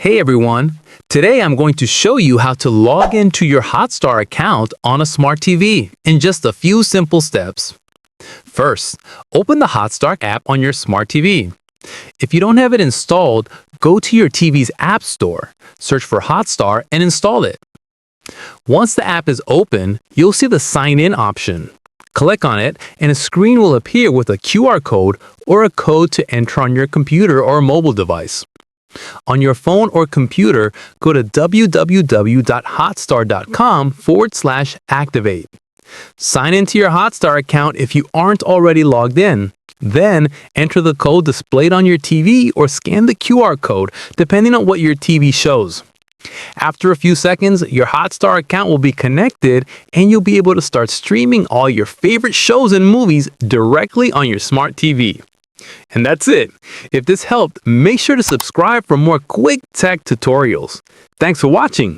Hey everyone! Today I'm going to show you how to log into your Hotstar account on a smart TV in just a few simple steps. First, open the Hotstar app on your smart TV. If you don't have it installed, go to your TV's App Store, search for Hotstar and install it. Once the app is open, you'll see the Sign In option. Click on it and a screen will appear with a QR code or a code to enter on your computer or mobile device. On your phone or computer, go to www.hotstar.com/activate. Sign into your Hotstar account if you aren't already logged in. Then, enter the code displayed on your TV or scan the QR code, depending on what your TV shows. After a few seconds, your Hotstar account will be connected and you'll be able to start streaming all your favorite shows and movies directly on your smart TV. And that's it. If this helped, make sure to subscribe for more quick tech tutorials. Thanks for watching.